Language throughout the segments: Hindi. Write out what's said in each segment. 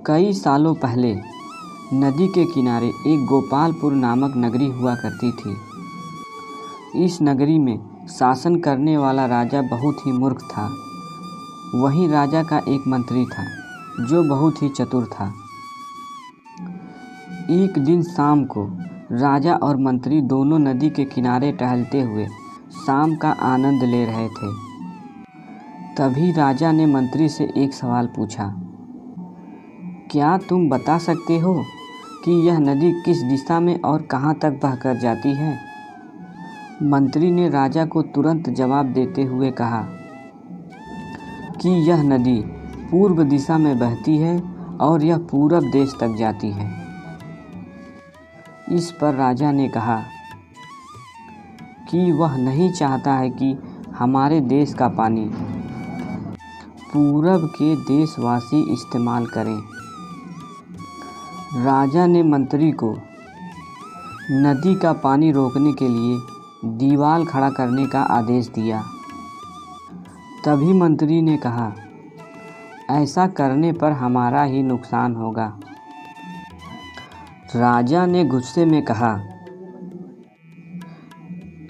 कई सालों पहले नदी के किनारे एक गोपालपुर नामक नगरी हुआ करती थी। इस नगरी में शासन करने वाला राजा बहुत ही मूर्ख था। वहीं राजा का एक मंत्री था जो बहुत ही चतुर था। एक दिन शाम को राजा और मंत्री दोनों नदी के किनारे टहलते हुए शाम का आनंद ले रहे थे। तभी राजा ने मंत्री से एक सवाल पूछा, क्या तुम बता सकते हो कि यह नदी किस दिशा में और कहाँ तक बहकर जाती है? मंत्री ने राजा को तुरंत जवाब देते हुए कहा कि यह नदी पूर्व दिशा में बहती है और यह पूरब देश तक जाती है। इस पर राजा ने कहा कि वह नहीं चाहता है कि हमारे देश का पानी पूरब के देशवासी इस्तेमाल करें। राजा ने मंत्री को नदी का पानी रोकने के लिए दीवार खड़ा करने का आदेश दिया। तभी मंत्री ने कहा, ऐसा करने पर हमारा ही नुकसान होगा। राजा ने गुस्से में कहा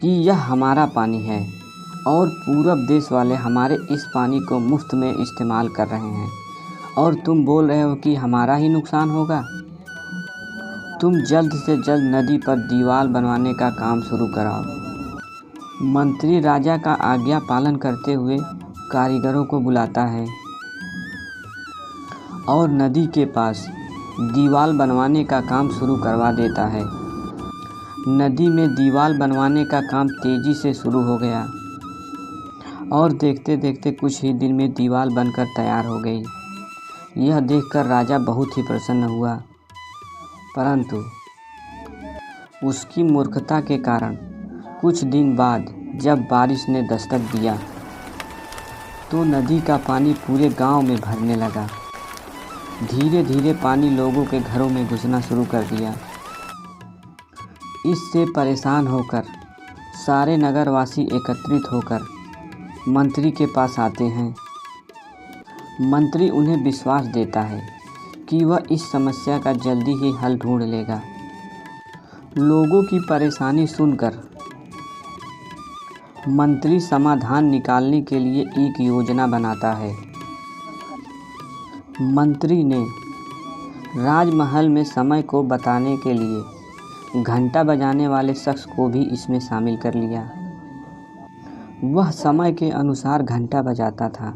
कि यह हमारा पानी है और पूरब देश वाले हमारे इस पानी को मुफ्त में इस्तेमाल कर रहे हैं और तुम बोल रहे हो कि हमारा ही नुकसान होगा। तुम जल्द से जल्द नदी पर दीवार बनवाने का काम शुरू कराओ। मंत्री राजा का आज्ञा पालन करते हुए कारीगरों को बुलाता है और नदी के पास दीवार बनवाने का काम शुरू करवा देता है। नदी में दीवार बनवाने का काम तेज़ी से शुरू हो गया और देखते देखते कुछ ही दिन में दीवार बनकर तैयार हो गई। यह देखकर राजा बहुत ही प्रसन्न हुआ, परंतु उसकी मूर्खता के कारण कुछ दिन बाद जब बारिश ने दस्तक दिया तो नदी का पानी पूरे गांव में भरने लगा। धीरे धीरे पानी लोगों के घरों में घुसना शुरू कर दिया। इससे परेशान होकर सारे नगरवासी एकत्रित होकर मंत्री के पास आते हैं। मंत्री उन्हें विश्वास देता है कि वह इस समस्या का जल्दी ही हल ढूंढ लेगा। लोगों की परेशानी सुनकर मंत्री समाधान निकालने के लिए एक योजना बनाता है। मंत्री ने राजमहल में समय को बताने के लिए घंटा बजाने वाले शख्स को भी इसमें शामिल कर लिया। वह समय के अनुसार घंटा बजाता था,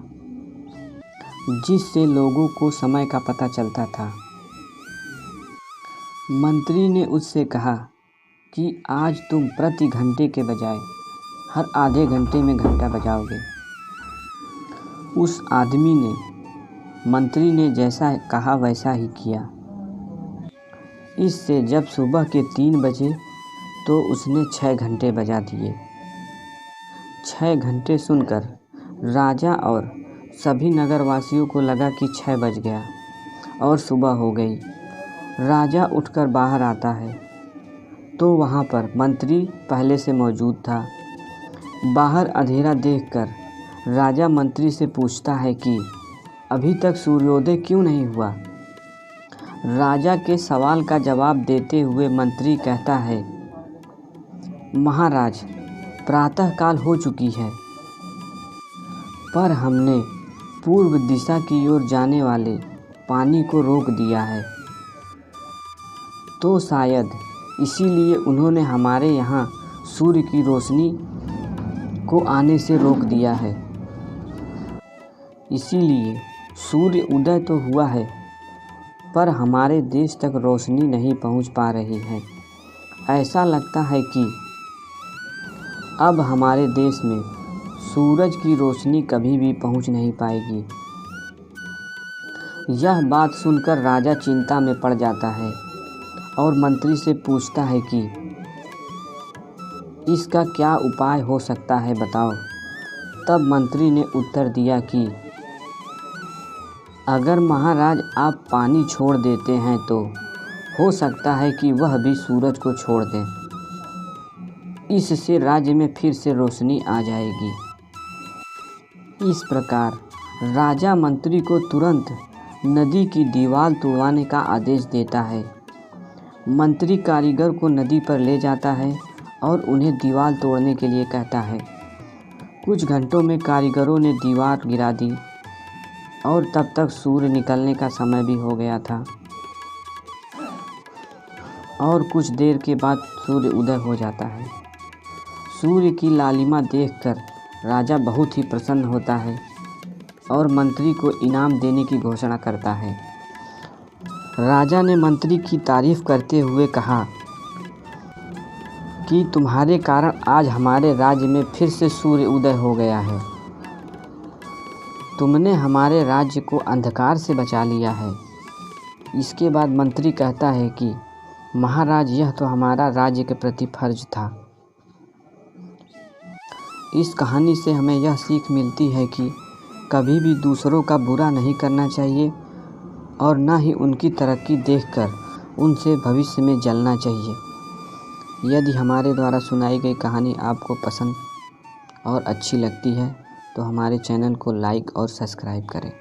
जिससे लोगों को समय का पता चलता था। मंत्री ने उससे कहा कि आज तुम प्रति घंटे के बजाय हर आधे घंटे में घंटा बजाओगे। उस आदमी ने मंत्री ने जैसा कहा वैसा ही किया। इससे जब सुबह के 3 बजे तो उसने 6 घंटे बजा दिए। 6 घंटे सुनकर राजा और सभी नगरवासियों को लगा कि 6 बज गया और सुबह हो गई। राजा उठकर बाहर आता है तो वहाँ पर मंत्री पहले से मौजूद था। बाहर अंधेरा देखकर राजा मंत्री से पूछता है कि अभी तक सूर्योदय क्यों नहीं हुआ। राजा के सवाल का जवाब देते हुए मंत्री कहता है, महाराज, प्रातःकाल हो चुकी है, पर हमने पूर्व दिशा की ओर जाने वाले पानी को रोक दिया है, तो शायद इसीलिए उन्होंने हमारे यहाँ सूर्य की रोशनी को आने से रोक दिया है। इसीलिए सूर्य उदय तो हुआ है, पर हमारे देश तक रोशनी नहीं पहुँच पा रही है। ऐसा लगता है कि अब हमारे देश में सूरज की रोशनी कभी भी पहुंच नहीं पाएगी। यह बात सुनकर राजा चिंता में पड़ जाता है और मंत्री से पूछता है कि इसका क्या उपाय हो सकता है, बताओ। तब मंत्री ने उत्तर दिया कि अगर महाराज आप पानी छोड़ देते हैं तो हो सकता है कि वह भी सूरज को छोड़ दें। इससे राज्य में फिर से रोशनी आ जाएगी। इस प्रकार राजा मंत्री को तुरंत नदी की दीवार तोड़वाने का आदेश देता है। मंत्री कारीगर को नदी पर ले जाता है और उन्हें दीवार तोड़ने के लिए कहता है। कुछ घंटों में कारीगरों ने दीवार गिरा दी और तब तक सूर्य निकलने का समय भी हो गया था और कुछ देर के बाद सूर्य उदय हो जाता है। सूर्य की लालिमा देखकर राजा बहुत ही प्रसन्न होता है और मंत्री को इनाम देने की घोषणा करता है। राजा ने मंत्री की तारीफ करते हुए कहा कि तुम्हारे कारण आज हमारे राज्य में फिर से सूर्य उदय हो गया है। तुमने हमारे राज्य को अंधकार से बचा लिया है। इसके बाद मंत्री कहता है कि महाराज, यह तो हमारा राज्य के प्रति फर्ज था। इस कहानी से हमें यह सीख मिलती है कि कभी भी दूसरों का बुरा नहीं करना चाहिए और न ही उनकी तरक्की देखकर उनसे भविष्य में जलना चाहिए। यदि हमारे द्वारा सुनाई गई कहानी आपको पसंद और अच्छी लगती है तो हमारे चैनल को लाइक और सब्सक्राइब करें।